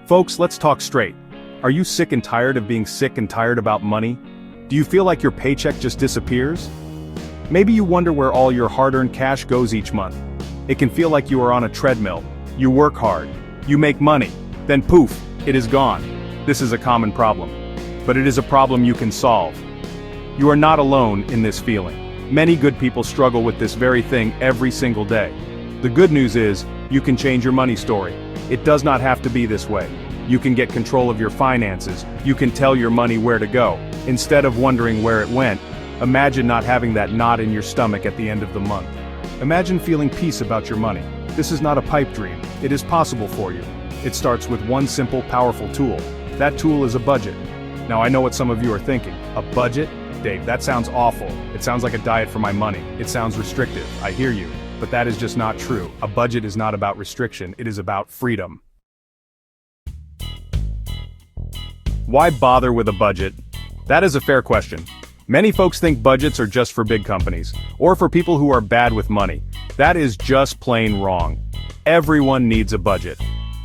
Folks, let's talk straight. Are you sick and tired of being sick and tired about money? Do you feel like your paycheck just disappears? Maybe you wonder where all your hard-earned cash goes each month. It can feel like you are on a treadmill. You work hard, you make money, then poof, it is gone. This is a common problem. But it is a problem you can solve. You are not alone in this feeling. Many good people struggle with this very thing every single day. The good news is, you can change your money story. It does not have to be this way. You can get control of your finances. You can tell your money where to go. Instead of wondering where it went, imagine not having that knot in your stomach at the end of the month. Imagine feeling peace about your money. This is not a pipe dream. It is possible for you. It starts with one simple, powerful tool. That tool is a budget. Now I know what some of you are thinking. A budget? Dave, that sounds awful. It sounds like a diet for my money. It sounds restrictive. I hear you. But that is just not true. A budget is not about restriction. It is about freedom. Why bother with a budget? That is a fair question. Many folks think budgets are just for big companies, or for people who are bad with money. That is just plain wrong. Everyone needs a budget.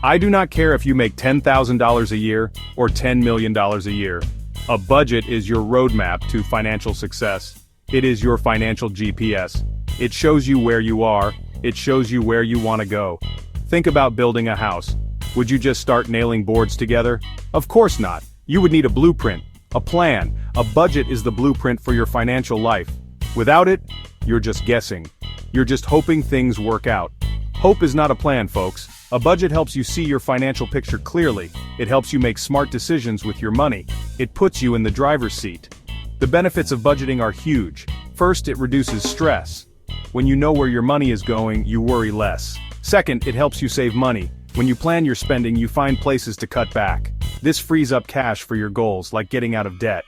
I do not care if you make $10,000 a year, or $10 million a year. A budget is your roadmap to financial success. It is your financial GPS. It shows you where you are, it shows you where you want to go. Think about building a house. Would you just start nailing boards together? Of course not. You would need a blueprint, a plan. A budget is the blueprint for your financial life. Without it, you're just guessing. You're just hoping things work out. Hope is not a plan, folks. A budget helps you see your financial picture clearly. It helps you make smart decisions with your money. It puts you in the driver's seat. The benefits of budgeting are huge. First, it reduces stress. When you know where your money is going, you worry less. Second, it helps you save money. When you plan your spending, you find places to cut back. This frees up cash for your goals, like getting out of debt.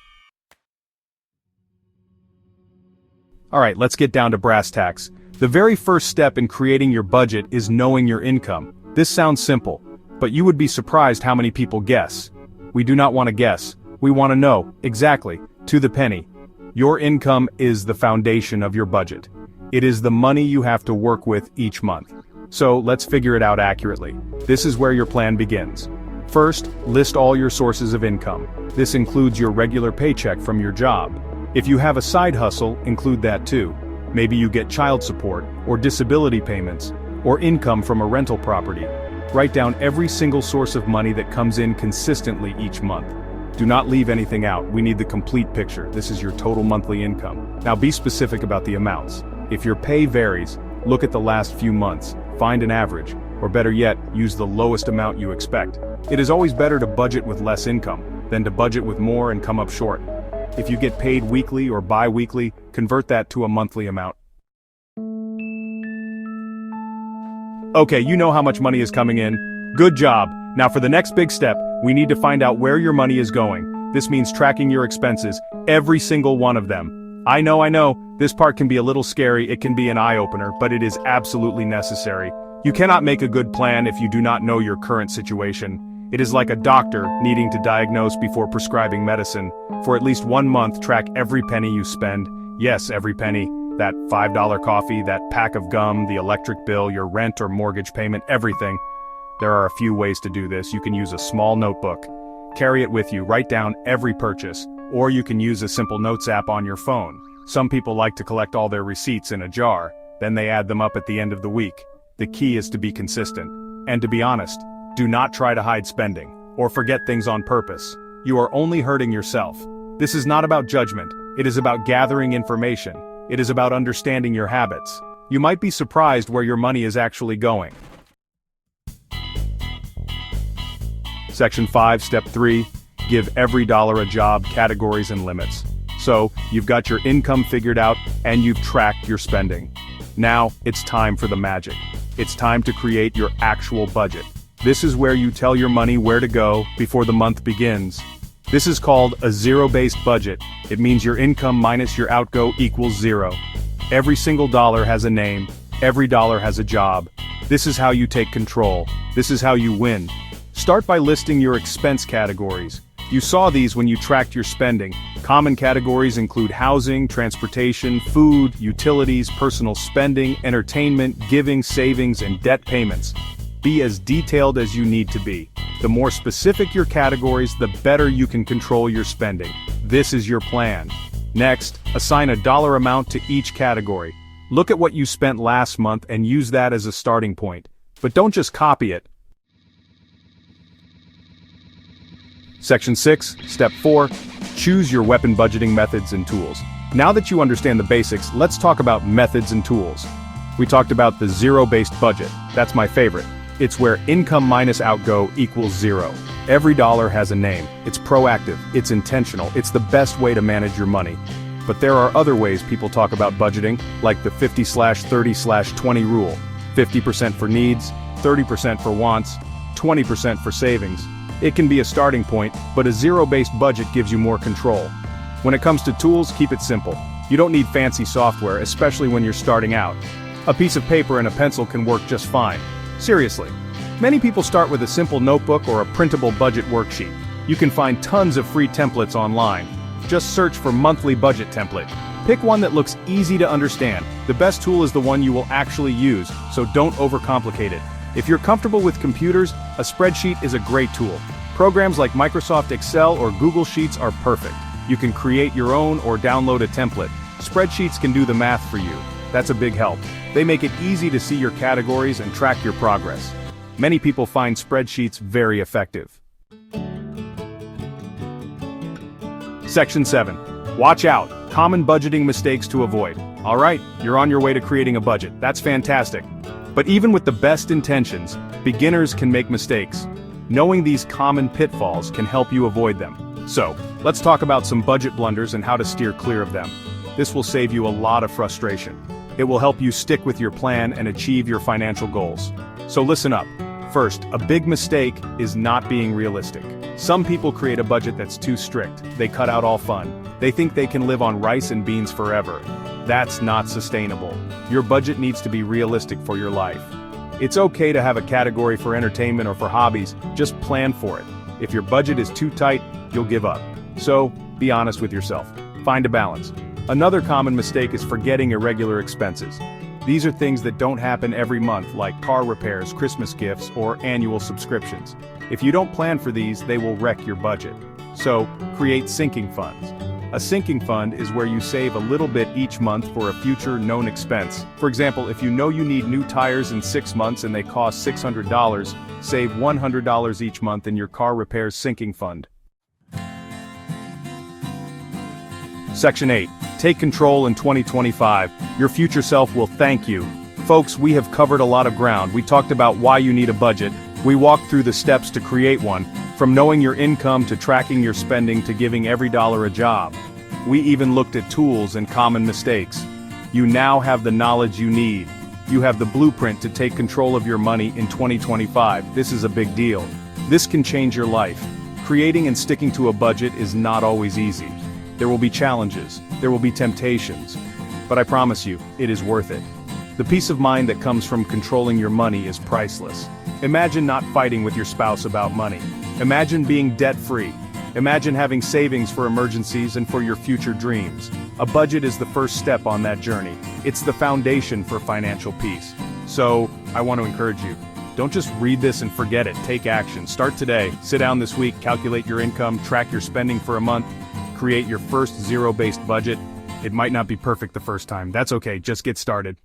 Alright, let's get down to brass tacks. The very first step in creating your budget is knowing your income. This sounds simple, but you would be surprised how many people guess. We do not want to guess. We want to know, exactly, to the penny. Your income is the foundation of your budget. It is the money you have to work with each month. So, let's figure it out accurately. This is where your plan begins. First, list all your sources of income. This includes your regular paycheck from your job. If you have a side hustle, include that too. Maybe you get child support, or disability payments, or income from a rental property. Write down every single source of money that comes in consistently each month. Do not leave anything out. We need the complete picture. This is your total monthly income. Now be specific about the amounts. If your pay varies, look at the last few months, find an average, or better yet, use the lowest amount you expect. It is always better to budget with less income than to budget with more and come up short. If you get paid weekly or bi-weekly, convert that to a monthly amount. Okay, you know how much money is coming in. Good job. Now for the next big step, we need to find out where your money is going. This means tracking your expenses, every single one of them. I know, this part can be a little scary, it can be an eye-opener, but it is absolutely necessary. You cannot make a good plan if you do not know your current situation. It is like a doctor needing to diagnose before prescribing medicine. For at least 1 month, track every penny you spend. Yes, every penny. That $5 coffee, that pack of gum, the electric bill, your rent or mortgage payment, everything. There are a few ways to do this. You can use a small notebook. Carry it with you, write down every purchase. Or you can use a simple notes app on your phone. Some people like to collect all their receipts in a jar, then they add them up at the end of the week. The key is to be consistent. And to be honest, do not try to hide spending, or forget things on purpose. You are only hurting yourself. This is not about judgment, it is about gathering information. It is about understanding your habits. You might be surprised where your money is actually going. Section 5, Step 3. Give every dollar a job, categories and limits. So, you've got your income figured out, and you've tracked your spending. Now, it's time for the magic. It's time to create your actual budget. This is where you tell your money where to go before the month begins. This is called a zero-based budget. It means your income minus your outgo equals zero. Every single dollar has a name. Every dollar has a job. This is how you take control. This is how you win. Start by listing your expense categories. You saw these when you tracked your spending. Common categories include housing, transportation, food, utilities, personal spending, entertainment, giving, savings, and debt payments. Be as detailed as you need to be. The more specific your categories, the better you can control your spending. This is your plan. Next, assign a dollar amount to each category. Look at what you spent last month and use that as a starting point. But don't just copy it. Section 6, Step 4, choose your weapon budgeting methods and tools. Now that you understand the basics, let's talk about methods and tools. We talked about the zero-based budget. That's my favorite. It's where income minus outgo equals zero. Every dollar has a name. It's proactive, it's intentional, it's the best way to manage your money. But there are other ways people talk about budgeting, like the 50/30/20 rule. 50% for needs, 30% for wants, 20% for savings. It can be a starting point, but a zero-based budget gives you more control. When it comes to tools, keep it simple. You don't need fancy software, especially when you're starting out. A piece of paper and a pencil can work just fine. Seriously. Many people start with a simple notebook or a printable budget worksheet. You can find tons of free templates online. Just search for monthly budget template. Pick one that looks easy to understand. The best tool is the one you will actually use, so don't overcomplicate it. If you're comfortable with computers, a spreadsheet is a great tool. Programs like Microsoft Excel or Google Sheets are perfect. You can create your own or download a template. Spreadsheets can do the math for you. That's a big help. They make it easy to see your categories and track your progress. Many people find spreadsheets very effective. Section 7. Watch out. Common budgeting mistakes to avoid. Alright, you're on your way to creating a budget. That's fantastic. But even with the best intentions, beginners can make mistakes. Knowing these common pitfalls can help you avoid them. So, let's talk about some budget blunders and how to steer clear of them. This will save you a lot of frustration. It will help you stick with your plan and achieve your financial goals. So listen up. First, a big mistake is not being realistic. Some people create a budget that's too strict. They cut out all fun. They think they can live on rice and beans forever. That's not sustainable. Your budget needs to be realistic for your life. It's okay to have a category for entertainment or for hobbies, just plan for it. If your budget is too tight, you'll give up. So, be honest with yourself. Find a balance. Another common mistake is forgetting irregular expenses. These are things that don't happen every month, like car repairs, Christmas gifts, or annual subscriptions. If you don't plan for these, they will wreck your budget. So, create sinking funds. A sinking fund is where you save a little bit each month for a future known expense. For example, if you know you need new tires in 6 months and they cost $600, save $100 each month in your car repairs sinking fund. Section 8. Take control in 2025. Your future self will thank you. Folks, we have covered a lot of ground. We talked about why you need a budget. We walked through the steps to create one, from knowing your income to tracking your spending to giving every dollar a job. We even looked at tools and common mistakes. You now have the knowledge you need. You have the blueprint to take control of your money in 2025. This is a big deal. This can change your life. Creating and sticking to a budget is not always easy. There will be challenges, there will be temptations, but I promise you, it is worth it. The peace of mind that comes from controlling your money is priceless. Imagine not fighting with your spouse about money. Imagine being debt-free. Imagine having savings for emergencies and for your future dreams. A budget is the first step on that journey. It's the foundation for financial peace. So, I want to encourage you. Don't just read this and forget it. Take action. Start today. Sit down this week, calculate your income, track your spending for a month, create your first zero-based budget. It might not be perfect the first time. That's okay. Just get started.